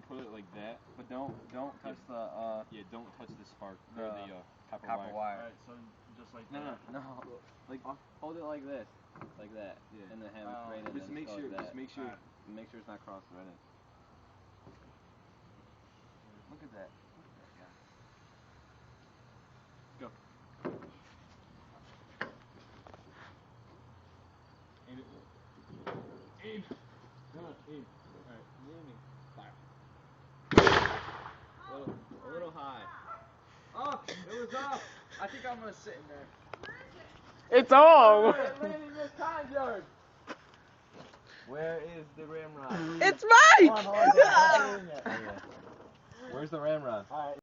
put it like that. But don't touch the don't touch the spark the or the copper wire. Alright, so just like No, that. no. Like hold it like this, like that, and then have it straight in. Just make sure. Just make sure. Right. Make sure it's not cross-threaded. Look at that. Look at that guy. Go. Aim it. Aim. Come on, aim. Alright, aiming. Fire. A little high. Oh, it was off. I think I'm gonna sit in there. It's all. Landing this time, Jared. Where is the ramrod? It's Mike. Where's the ramrod? Alright.